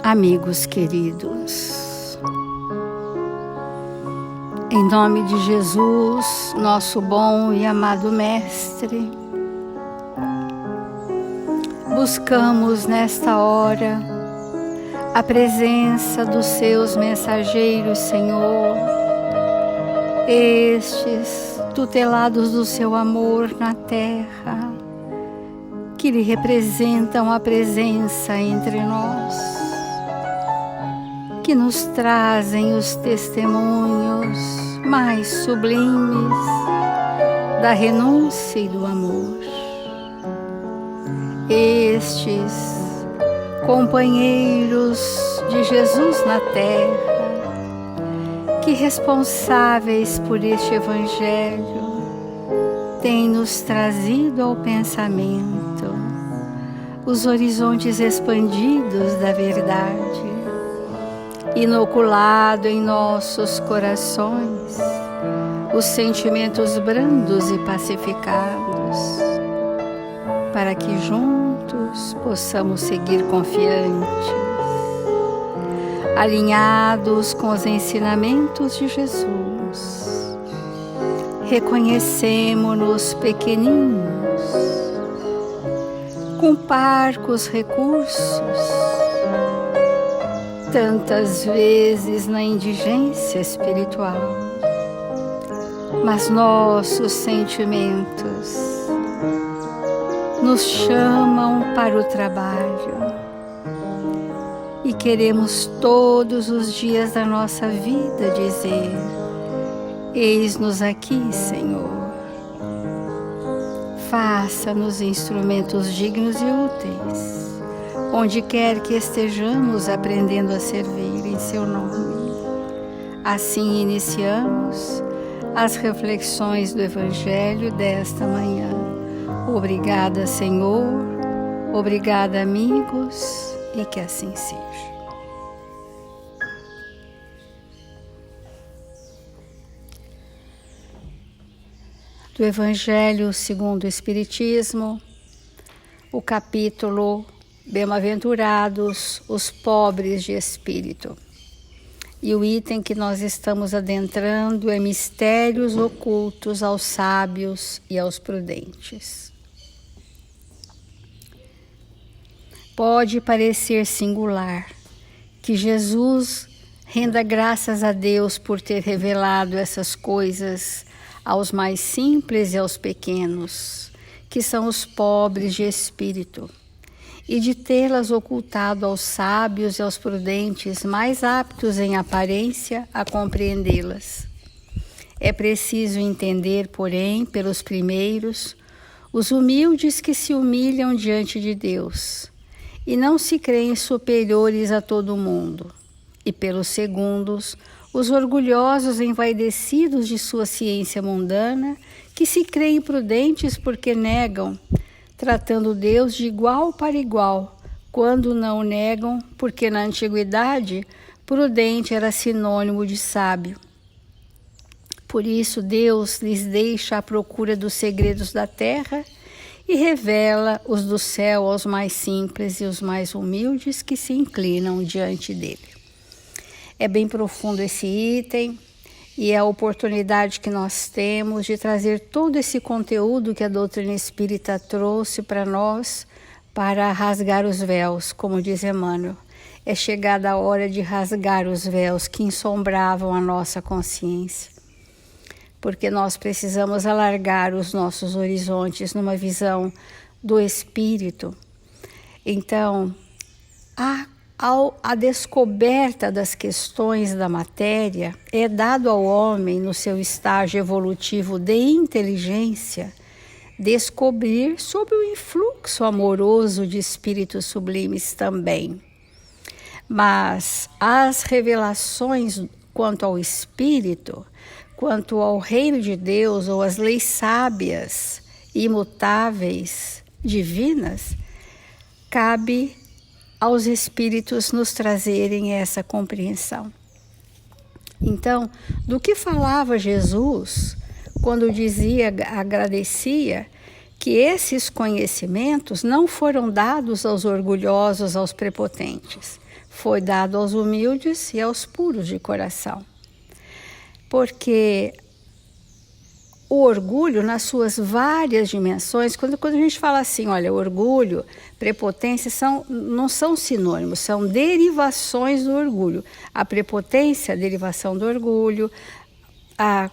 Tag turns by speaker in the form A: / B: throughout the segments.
A: Amigos queridos, em nome de Jesus, nosso bom e amado Mestre, buscamos nesta hora a presença dos seus mensageiros, Senhor, estes tutelados do seu amor na terra, que lhe representam a presença entre nós, que nos trazem os testemunhos mais sublimes da renúncia e do amor. Estes companheiros de Jesus na terra, que responsáveis por este Evangelho, têm nos trazido ao pensamento os horizontes expandidos da verdade, inoculado em nossos corações os sentimentos brandos e pacificados, para que juntos possamos seguir confiantes, alinhados com os ensinamentos de Jesus. Reconhecemo-nos pequeninos, com parcos recursos, tantas vezes na indigência espiritual, mas nossos sentimentos nos chamam para o trabalho e queremos todos os dias da nossa vida dizer: eis-nos aqui, Senhor. Faça-nos instrumentos dignos e úteis, onde quer que estejamos aprendendo a servir em seu nome. Assim iniciamos as reflexões do Evangelho desta manhã. Obrigada, Senhor. Obrigada, amigos, e que assim seja. Do Evangelho segundo o Espiritismo, o capítulo Bem-aventurados os pobres de espírito. E o item que nós estamos adentrando é mistérios ocultos aos sábios e aos prudentes. Pode parecer singular que Jesus renda graças a Deus por ter revelado essas coisas aos mais simples e aos pequenos, que são os pobres de espírito, e de tê-las ocultado aos sábios e aos prudentes, mais aptos em aparência a compreendê-las. É preciso entender, porém, pelos primeiros, os humildes que se humilham diante de Deus e não se creem superiores a todo o mundo, e pelos segundos, os orgulhosos envaidecidos de sua ciência mundana, que se creem prudentes porque negam, tratando Deus de igual para igual, quando não o negam, porque na antiguidade prudente era sinônimo de sábio. Por isso Deus lhes deixa a procura dos segredos da terra e revela os do céu aos mais simples e os mais humildes que se inclinam diante dele. É bem profundo esse item, e é a oportunidade que nós temos de trazer todo esse conteúdo que a doutrina espírita trouxe para nós, para rasgar os véus, como diz Emmanuel. É chegada a hora de rasgar os véus que ensombravam a nossa consciência, porque nós precisamos alargar os nossos horizontes numa visão do Espírito. Então, a descoberta das questões da matéria é dado ao homem, no seu estágio evolutivo de inteligência, descobrir sob o influxo amoroso de espíritos sublimes também. Mas as revelações quanto ao espírito, quanto ao reino de Deus ou as leis sábias, imutáveis, divinas, cabe aos espíritos nos trazerem essa compreensão. Então, do que falava Jesus quando dizia, agradecia, que esses conhecimentos não foram dados aos orgulhosos, aos prepotentes, foi dado aos humildes e aos puros de coração. Porque o orgulho, nas suas várias dimensões, quando a gente fala assim, olha, orgulho, prepotência não são sinônimos, são derivações do orgulho. A prepotência, a derivação do orgulho, a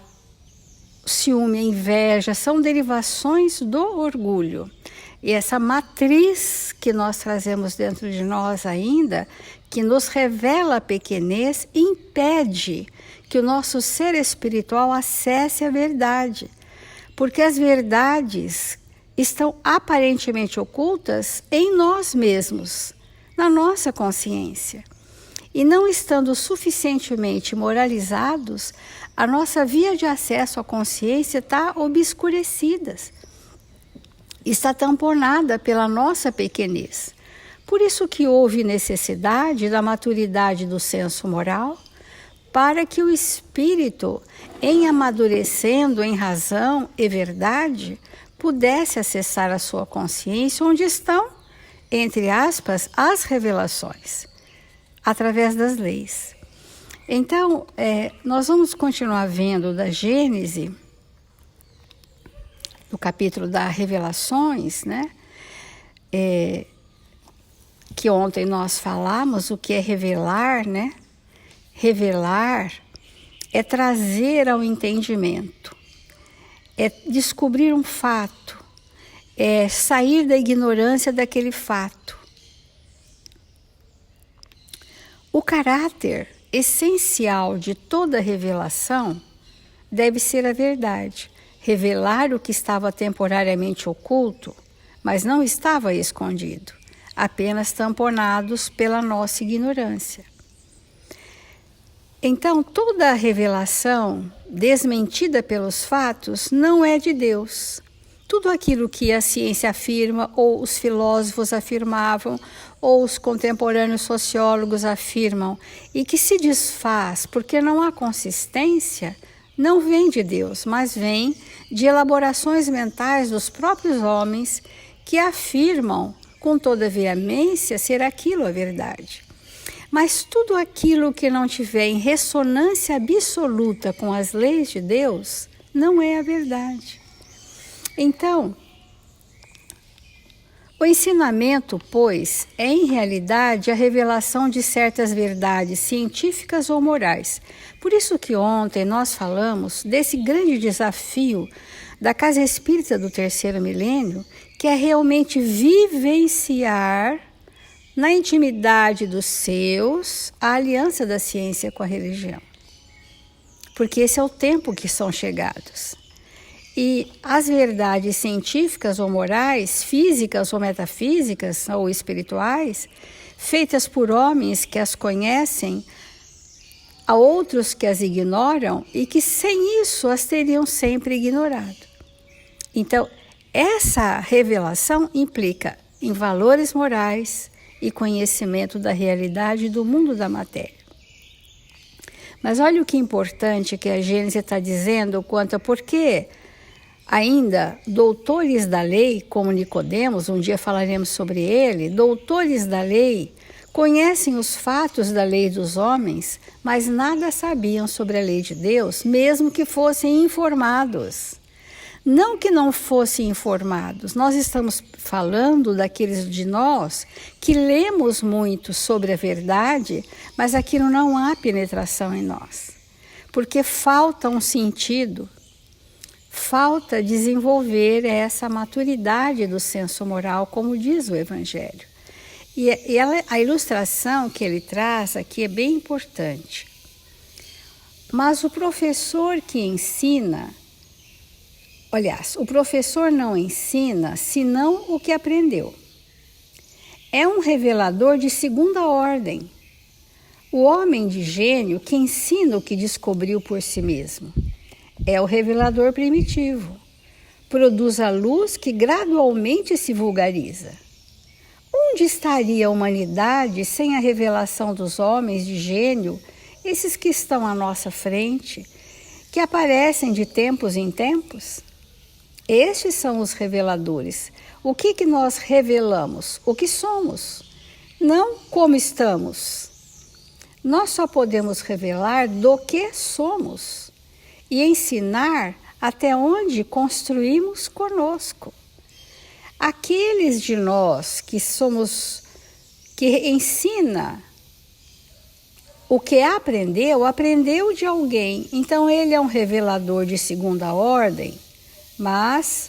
A: ciúme, a inveja, são derivações do orgulho. E essa matriz que nós trazemos dentro de nós ainda, que nos revela a pequenez, impede que o nosso ser espiritual acesse a verdade. Porque as verdades estão aparentemente ocultas em nós mesmos, na nossa consciência. E não estando suficientemente moralizados, a nossa via de acesso à consciência está obscurecida, está tamponada pela nossa pequenez. Por isso que houve necessidade da maturidade do senso moral, para que o espírito, em amadurecendo em razão e verdade, pudesse acessar a sua consciência, onde estão, entre aspas, as revelações, através das leis. Então, nós vamos continuar vendo da Gênese, no capítulo das Revelações, né? Que ontem nós falamos o que é revelar, né? Revelar é trazer ao entendimento, é descobrir um fato, é sair da ignorância daquele fato. O caráter essencial de toda revelação deve ser a verdade. Revelar o que estava temporariamente oculto, mas não estava escondido, apenas tamponados pela nossa ignorância. Então, toda a revelação desmentida pelos fatos não é de Deus. Tudo aquilo que a ciência afirma, ou os filósofos afirmavam, ou os contemporâneos sociólogos afirmam, e que se desfaz porque não há consistência, não vem de Deus, mas vem de elaborações mentais dos próprios homens que afirmam com toda veemência ser aquilo a verdade. Mas tudo aquilo que não tiver em ressonância absoluta com as leis de Deus, não é a verdade. Então, o ensinamento, pois, é em realidade a revelação de certas verdades científicas ou morais. Por isso que ontem nós falamos desse grande desafio da Casa Espírita do Terceiro Milênio, que é realmente vivenciar na intimidade dos seus a aliança da ciência com a religião. Porque esse é o tempo que são chegados. E as verdades científicas ou morais, físicas ou metafísicas ou espirituais, feitas por homens que as conhecem, a outros que as ignoram e que sem isso as teriam sempre ignorado. Então, essa revelação implica em valores morais e conhecimento da realidade do mundo da matéria. Mas olha o que é importante que a Gênese está dizendo quanto a por que ainda doutores da lei, como Nicodemos, um dia falaremos sobre ele, doutores da lei, conhecem os fatos da lei dos homens, mas nada sabiam sobre a lei de Deus, mesmo que fossem informados. Não que não fossem informados, nós estamos falando daqueles de nós que lemos muito sobre a verdade, mas aquilo não há penetração em nós, porque falta um sentido, falta desenvolver essa maturidade do senso moral, como diz o Evangelho. E a ilustração que ele traz aqui é bem importante. Mas o professor que ensina, aliás, o professor não ensina senão o que aprendeu. É um revelador de segunda ordem. O homem de gênio que ensina o que descobriu por si mesmo. É o revelador primitivo. Produz a luz que gradualmente se vulgariza. Um onde estaria a humanidade sem a revelação dos homens de gênio, esses que estão à nossa frente, que aparecem de tempos em tempos? Estes são os reveladores. O que nós revelamos? O que somos, não como estamos. Nós só podemos revelar do que somos e ensinar até onde construímos conosco. Aqueles de nós que ensina o que aprendeu de alguém. Então ele é um revelador de segunda ordem, mas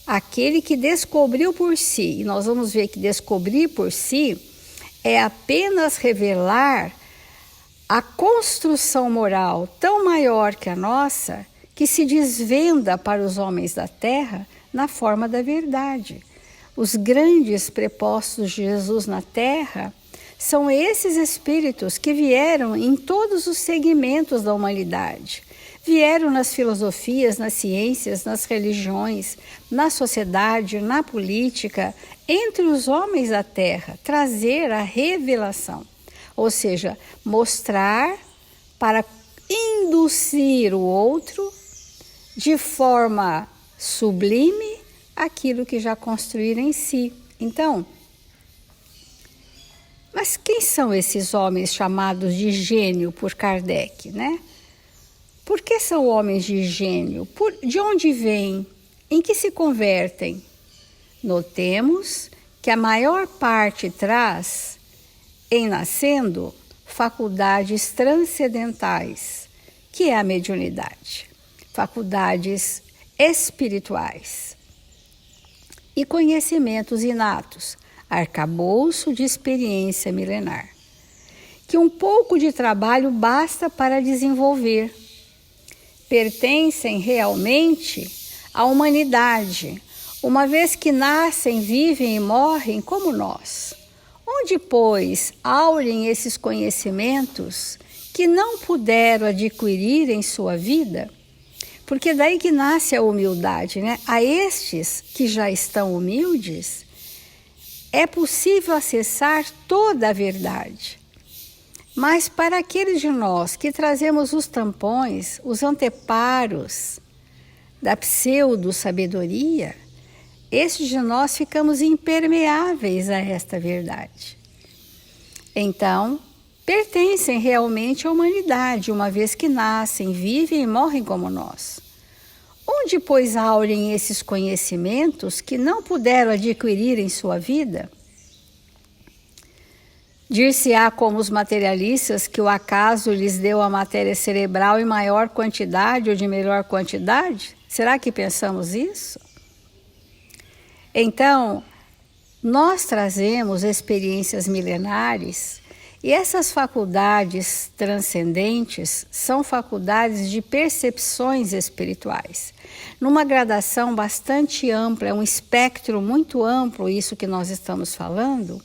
A: aquele que descobriu por si, e nós vamos ver que descobrir por si é apenas revelar a construção moral tão maior que a nossa, que se desvenda para os homens da terra na forma da verdade. Os grandes prepostos de Jesus na terra são esses espíritos que vieram em todos os segmentos da humanidade. Vieram nas filosofias, nas ciências, nas religiões, na sociedade, na política, entre os homens da terra, trazer a revelação. Ou seja, mostrar para induzir o outro de forma sublime aquilo que já construíram em si. Então, mas quem são esses homens chamados de gênio por Kardec, né? Por que são homens de gênio? De onde vêm? Em que se convertem? Notemos que a maior parte traz, em nascendo, faculdades transcendentais, que é a mediunidade, faculdades espirituais e conhecimentos inatos, arcabouço de experiência milenar, que um pouco de trabalho basta para desenvolver. Pertencem realmente à humanidade, uma vez que nascem, vivem e morrem como nós. Onde, pois, aurem esses conhecimentos que não puderam adquirir em sua vida? Porque daí que nasce a humildade, né? A estes que já estão humildes, é possível acessar toda a verdade. Mas para aqueles de nós que trazemos os tampões, os anteparos da pseudo-sabedoria, estes de nós ficamos impermeáveis a esta verdade. Então, pertencem realmente à humanidade, uma vez que nascem, vivem e morrem como nós. Onde, pois, aurem esses conhecimentos que não puderam adquirir em sua vida? Dir-se-á como os materialistas que o acaso lhes deu a matéria cerebral em maior quantidade ou de melhor quantidade? Será que pensamos isso? Então, nós trazemos experiências milenares e essas faculdades transcendentes são faculdades de percepções espirituais, numa gradação bastante ampla, é um espectro muito amplo isso que nós estamos falando.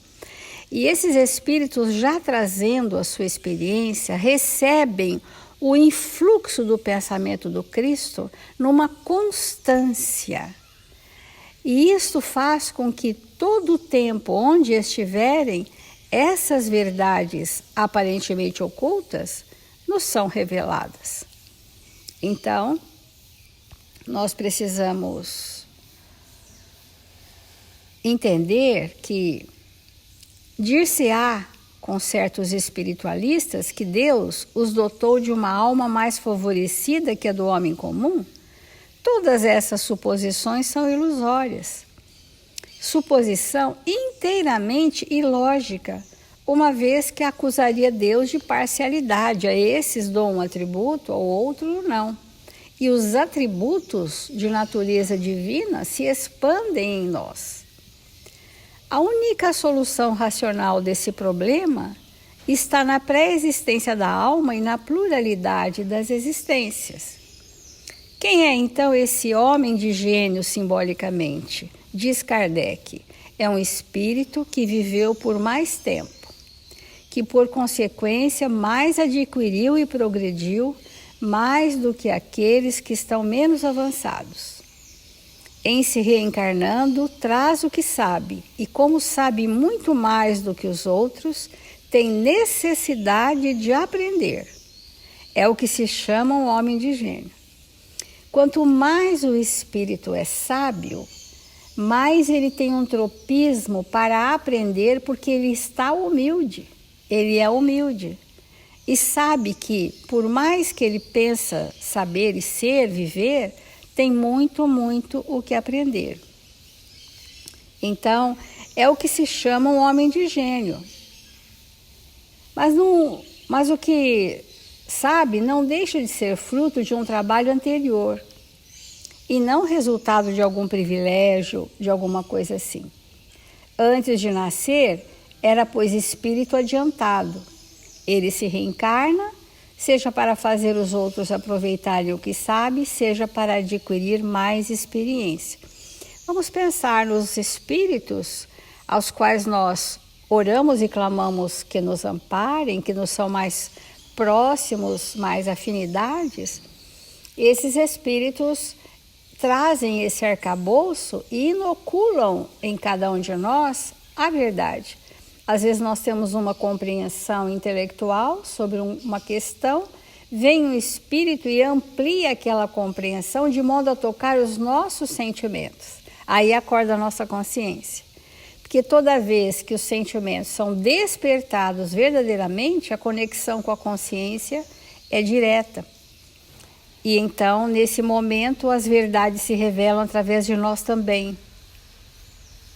A: E esses espíritos, já trazendo a sua experiência, recebem o influxo do pensamento do Cristo numa constância. E isto faz com que todo o tempo onde estiverem, essas verdades aparentemente ocultas nos são reveladas. Então, nós precisamos entender que dir-se-á com certos espiritualistas que Deus os dotou de uma alma mais favorecida que a do homem comum. Todas essas suposições são ilusórias. Suposição inteiramente ilógica, uma vez que acusaria Deus de parcialidade. A esses dou um atributo, ao outro não. E os atributos de natureza divina se expandem em nós. A única solução racional desse problema está na pré-existência da alma e na pluralidade das existências. Quem é então esse homem de gênio simbolicamente? Diz Kardec, é um espírito que viveu por mais tempo, que por consequência mais adquiriu e progrediu mais do que aqueles que estão menos avançados. em se reencarnando, traz o que sabe, e como sabe muito mais do que os outros, tem necessidade de aprender. É o que se chama um homem de gênio. Quanto mais o espírito é sábio, mais ele tem um tropismo para aprender, porque ele está humilde. Ele é humilde. E sabe que, por mais que ele pensa saber e ser, viver, tem muito, muito o que aprender. Então, é o que se chama um homem de gênio. Mas o que sabe não deixa de ser fruto de um trabalho anterior e não resultado de algum privilégio, de alguma coisa assim. Antes de nascer, era, pois, espírito adiantado. Ele se reencarna, seja para fazer os outros aproveitarem o que sabe, seja para adquirir mais experiência. Vamos pensar nos espíritos aos quais nós oramos e clamamos que nos amparem, que nos são mais próximos, mais afinidades. Esses espíritos trazem esse arcabouço e inoculam em cada um de nós a verdade. Às vezes nós temos uma compreensão intelectual sobre uma questão, vem um espírito e amplia aquela compreensão de modo a tocar os nossos sentimentos. Aí acorda a nossa consciência. Porque toda vez que os sentimentos são despertados verdadeiramente, a conexão com a consciência é direta. E então, nesse momento, as verdades se revelam através de nós também.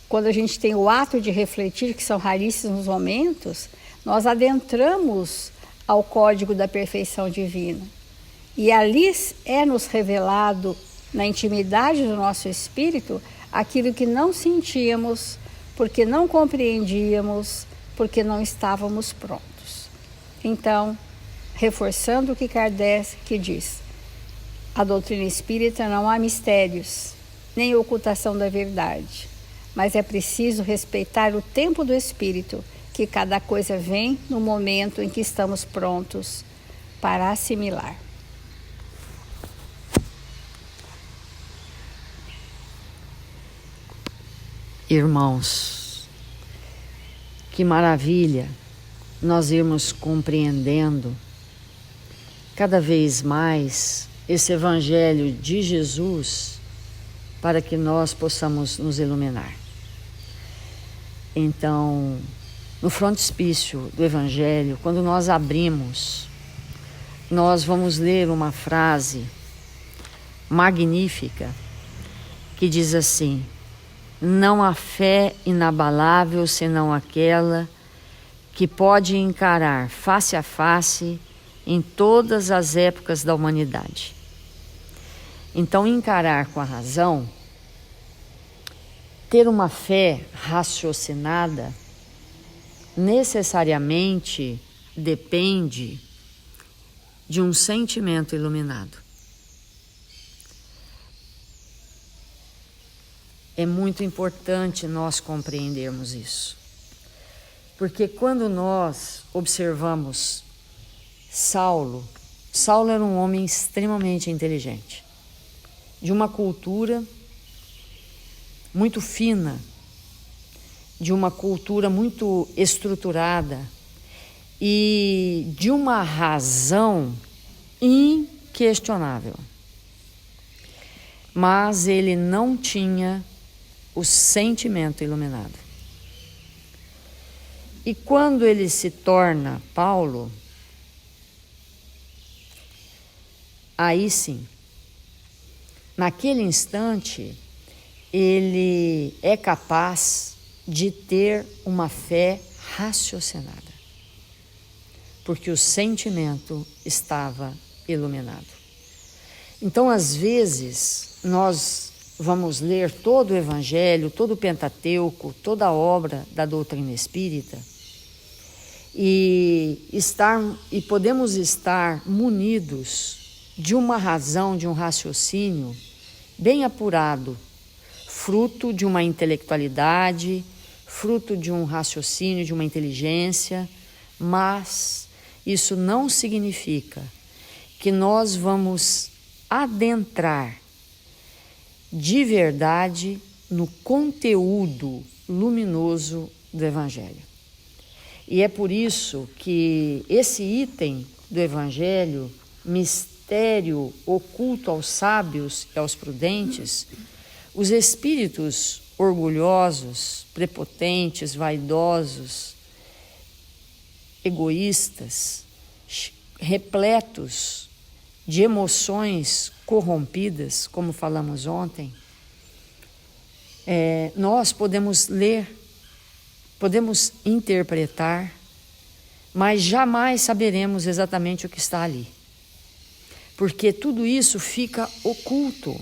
A: Quando a gente tem o ato de refletir, que são raríssimos momentos, nós adentramos ao código da perfeição divina. E ali é-nos revelado, na intimidade do nosso espírito, aquilo que não sentíamos, porque não compreendíamos, porque não estávamos prontos. Então, reforçando o que Kardec diz, a doutrina espírita não há mistérios, nem ocultação da verdade, mas é preciso respeitar o tempo do espírito, que cada coisa vem no momento em que estamos prontos para assimilar.
B: Irmãos, que maravilha nós irmos compreendendo cada vez mais esse Evangelho de Jesus para que nós possamos nos iluminar. Então, no frontispício do Evangelho, quando nós abrimos, nós vamos ler uma frase magnífica que diz assim: não há fé inabalável senão aquela que pode encarar face a face em todas as épocas da humanidade. Então, encarar com a razão, ter uma fé raciocinada, necessariamente depende de um sentimento iluminado. É muito importante nós compreendermos isso. Porque quando nós observamos Saulo era um homem extremamente inteligente, de uma cultura muito fina, de uma cultura muito estruturada e de uma razão inquestionável. Mas ele não tinha o sentimento iluminado. E quando ele se torna Paulo, aí sim, naquele instante, ele é capaz de ter uma fé raciocinada, porque o sentimento estava iluminado. Então, às vezes, nós vamos ler todo o Evangelho, todo o Pentateuco, toda a obra da doutrina espírita e podemos estar munidos de uma razão, de um raciocínio bem apurado, fruto de uma intelectualidade, fruto de um raciocínio, de uma inteligência, mas isso não significa que nós vamos adentrar de verdade no conteúdo luminoso do Evangelho. E é por isso que esse item do Evangelho, mistério oculto aos sábios e aos prudentes, os espíritos orgulhosos, prepotentes, vaidosos, egoístas, repletos de emoções corrompidas, como falamos ontem, nós podemos ler, podemos interpretar, mas jamais saberemos exatamente o que está ali. Porque tudo isso fica oculto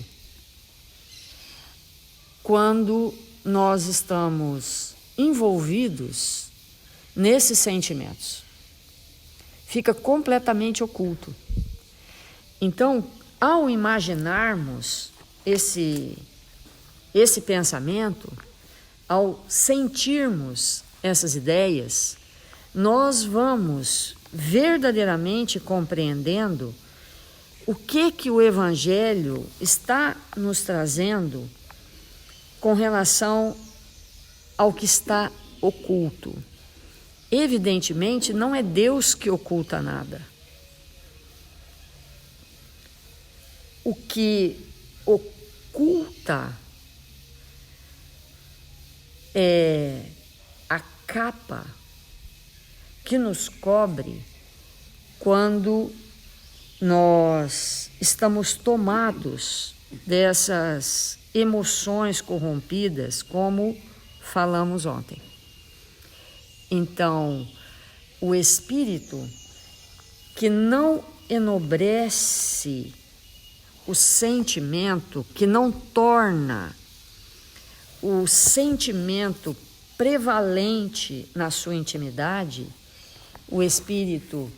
B: quando nós estamos envolvidos nesses sentimentos. Fica completamente oculto. Então, ao imaginarmos esse pensamento, ao sentirmos essas ideias, nós vamos verdadeiramente compreendendo o que o Evangelho está nos trazendo com relação ao que está oculto. Evidentemente, não é Deus que oculta nada. O que oculta é a capa que nos cobre quando nós estamos tomados dessas emoções corrompidas, como falamos ontem. Então, o espírito que não enobrece o sentimento, que não torna o sentimento prevalente na sua intimidade, o espírito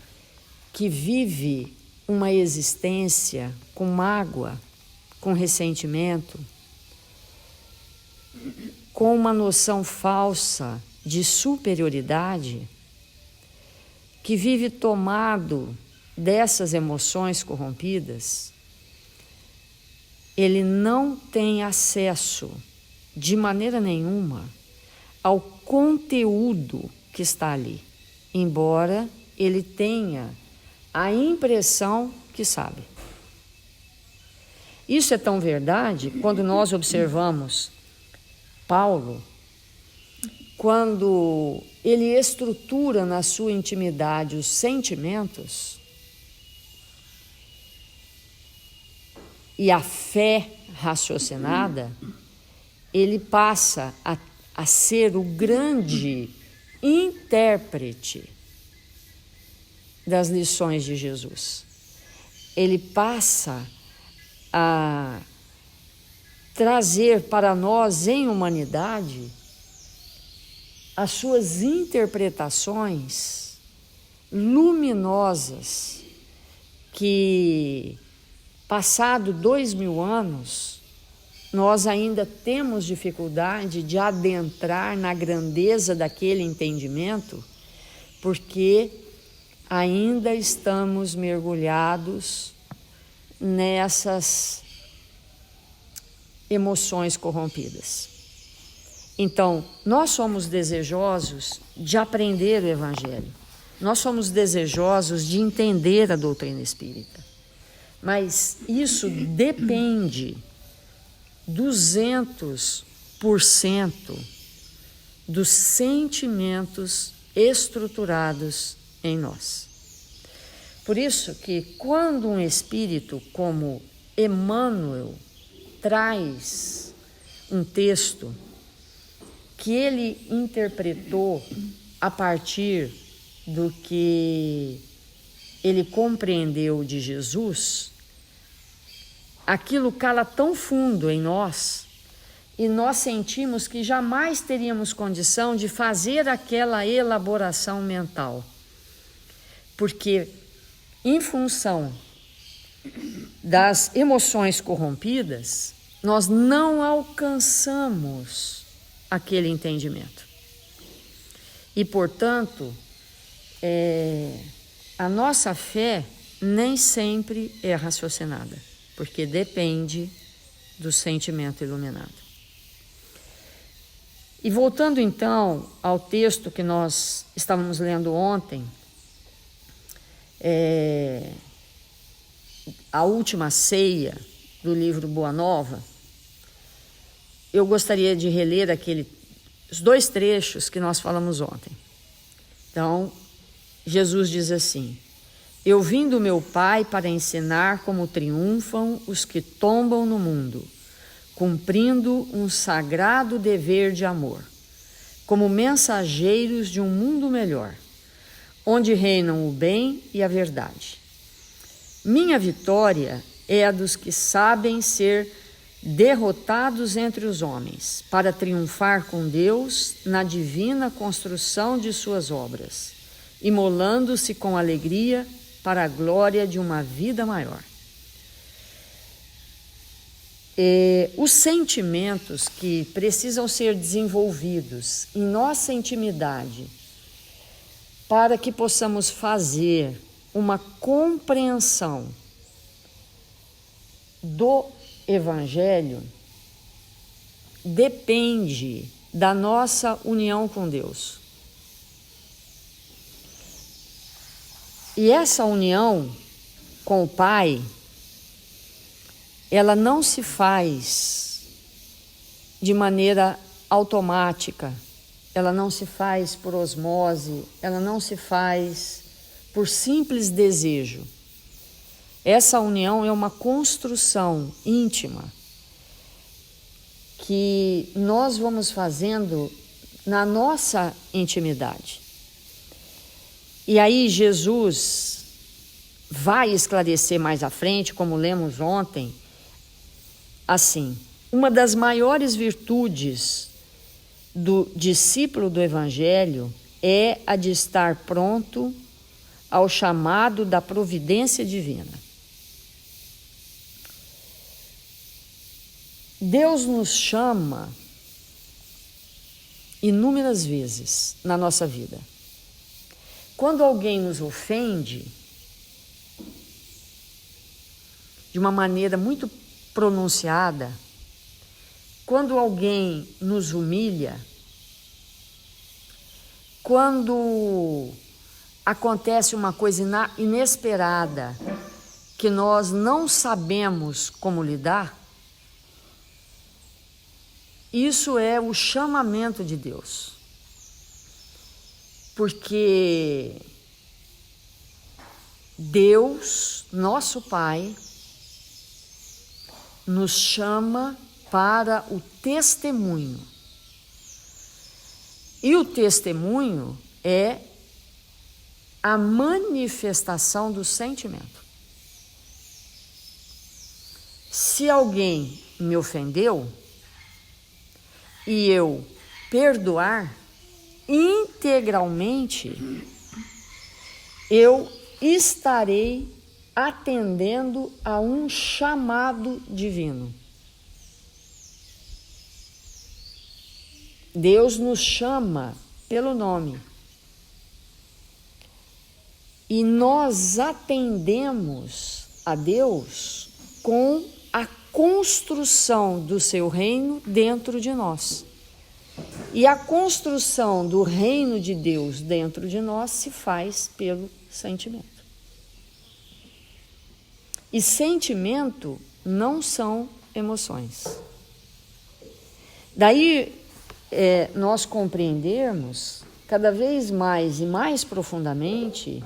B: que vive uma existência com mágoa, com ressentimento, com uma noção falsa de superioridade, que vive tomado dessas emoções corrompidas, ele não tem acesso de maneira nenhuma ao conteúdo que está ali, embora ele tenha a impressão que sabe. Isso é tão verdade quando nós observamos Paulo, quando ele estrutura na sua intimidade os sentimentos e a fé raciocinada, ele passa a ser o grande intérprete das lições de Jesus. Ele passa a trazer para nós em humanidade as suas interpretações luminosas que, passado 2000 anos, nós ainda temos dificuldade de adentrar na grandeza daquele entendimento, porque ainda estamos mergulhados nessas emoções corrompidas. Então, nós somos desejosos de aprender o Evangelho, nós somos desejosos de entender a doutrina espírita, mas isso depende 200% dos sentimentos estruturados em nós. Por isso que quando um espírito como Emmanuel traz um texto que ele interpretou a partir do que ele compreendeu de Jesus, aquilo cala tão fundo em nós e nós sentimos que jamais teríamos condição de fazer aquela elaboração mental. Porque, em função das emoções corrompidas, nós não alcançamos aquele entendimento. E, portanto, a nossa fé nem sempre é raciocinada, porque depende do sentimento iluminado. E voltando então ao texto que nós estávamos lendo ontem, a última ceia do livro Boa Nova, eu gostaria de reler os 2 trechos que nós falamos ontem. Então, Jesus diz assim: eu vim do meu Pai para ensinar como triunfam os que tombam no mundo, cumprindo um sagrado dever de amor, como mensageiros de um mundo melhor, onde reinam o bem e a verdade. Minha vitória é a dos que sabem ser derrotados entre os homens, para triunfar com Deus na divina construção de suas obras, imolando-se com alegria para a glória de uma vida maior. Os sentimentos que precisam ser desenvolvidos em nossa intimidade para que possamos fazer uma compreensão do Evangelho depende da nossa união com Deus. E essa união com o Pai, ela não se faz de maneira automática, ela não se faz por osmose, ela não se faz por simples desejo. Essa união é uma construção íntima que nós vamos fazendo na nossa intimidade. E aí Jesus vai esclarecer mais à frente, como lemos ontem, assim: uma das maiores virtudes do discípulo do Evangelho é a de estar pronto ao chamado da providência divina. Deus nos chama inúmeras vezes na nossa vida. Quando alguém nos ofende de uma maneira muito pronunciada, quando alguém nos humilha, quando acontece uma coisa inesperada que nós não sabemos como lidar, isso é o chamamento de Deus. Porque Deus, nosso Pai, nos chama para o testemunho. E o testemunho é a manifestação do sentimento. Se alguém me ofendeu e eu perdoar integralmente, eu estarei atendendo a um chamado divino. Deus nos chama pelo nome. E nós atendemos a Deus com a construção do seu reino dentro de nós. E a construção do reino de Deus dentro de nós se faz pelo sentimento. E sentimento não são emoções. Daí nós compreendermos cada vez mais e mais profundamente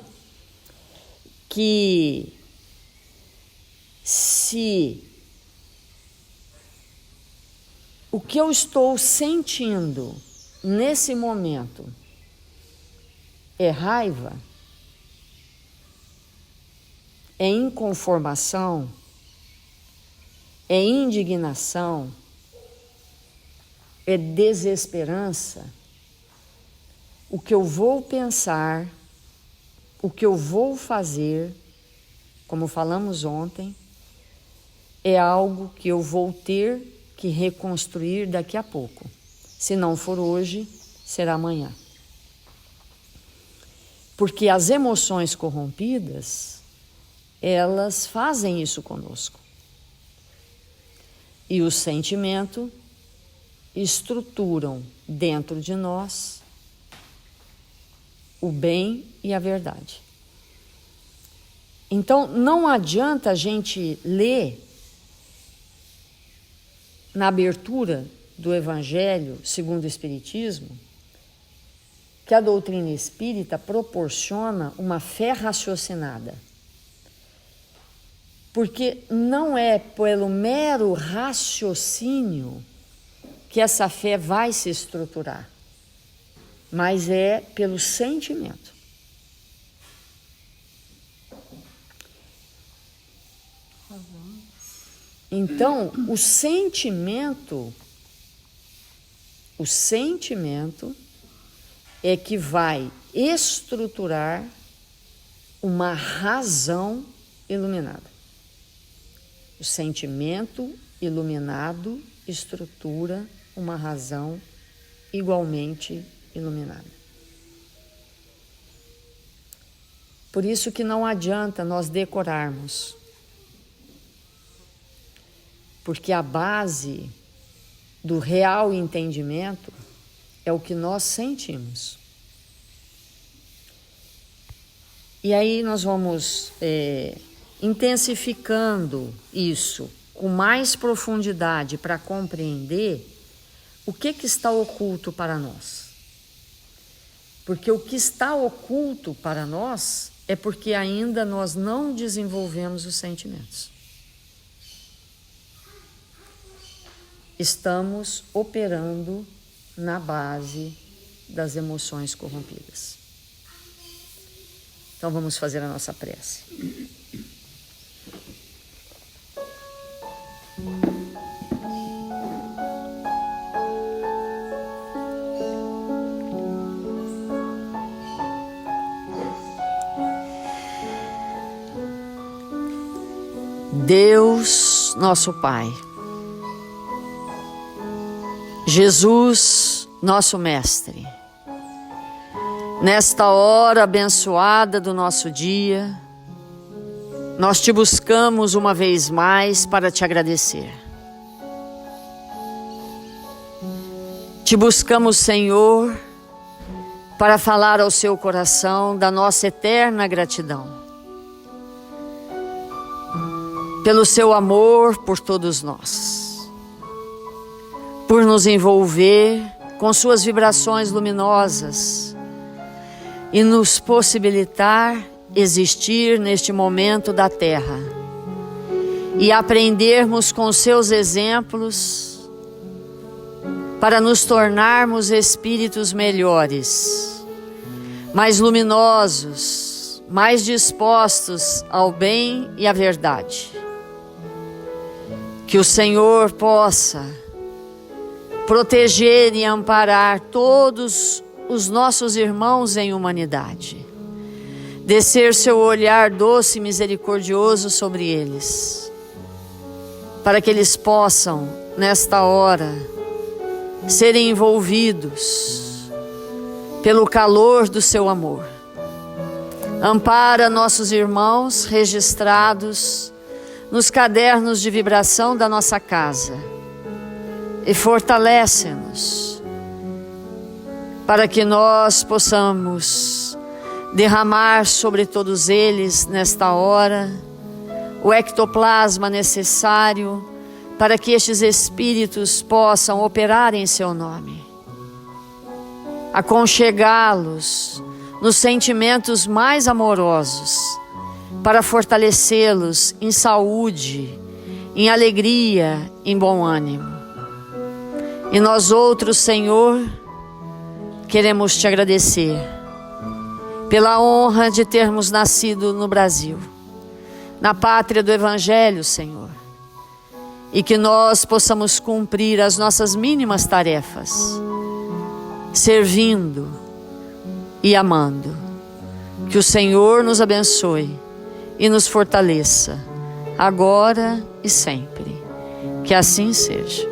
B: que se o que eu estou sentindo nesse momento é raiva, é inconformação, é indignação, é desesperança, o que eu vou pensar, o que eu vou fazer, como falamos ontem, é algo que eu vou ter que reconstruir daqui a pouco. Se não for hoje, será amanhã. Porque as emoções corrompidas, elas fazem isso conosco. E o sentimento estruturam dentro de nós o bem e a verdade. Então, não adianta a gente ler na abertura do Evangelho segundo o Espiritismo que a doutrina espírita proporciona uma fé raciocinada. Porque não é pelo mero raciocínio que essa fé vai se estruturar, mas é pelo sentimento. Então, o sentimento é que vai estruturar uma razão iluminada. O sentimento iluminado estrutura uma razão igualmente iluminada. Por isso que não adianta nós decorarmos, porque a base do real entendimento é o que nós sentimos. E aí nós vamos intensificando isso com mais profundidade para compreender o que está oculto para nós. Porque o que está oculto para nós é porque ainda nós não desenvolvemos os sentimentos. Estamos operando na base das emoções corrompidas. Então vamos fazer a nossa prece. Deus, nosso Pai, Jesus, nosso Mestre, nesta hora abençoada do nosso dia, nós te buscamos uma vez mais para te agradecer. Te buscamos, Senhor, para falar ao seu coração da nossa eterna gratidão, pelo seu amor por todos nós, por nos envolver com suas vibrações luminosas e nos possibilitar existir neste momento da Terra e aprendermos com seus exemplos para nos tornarmos espíritos melhores, mais luminosos, mais dispostos ao bem e à verdade. Que o Senhor possa proteger e amparar todos os nossos irmãos em humanidade. Descer seu olhar doce e misericordioso sobre eles, para que eles possam, nesta hora, serem envolvidos pelo calor do seu amor. Ampara nossos irmãos registrados nos cadernos de vibração da nossa casa e fortalece-nos para que nós possamos derramar sobre todos eles nesta hora o ectoplasma necessário para que estes espíritos possam operar em seu nome, aconchegá-los nos sentimentos mais amorosos, para fortalecê-los em saúde, em alegria, em bom ânimo. E nós outros, Senhor, queremos te agradecer pela honra de termos nascido no Brasil, na pátria do Evangelho, Senhor, e que nós possamos cumprir as nossas mínimas tarefas, servindo e amando. Que o Senhor nos abençoe e nos fortaleça, agora e sempre. Que assim seja.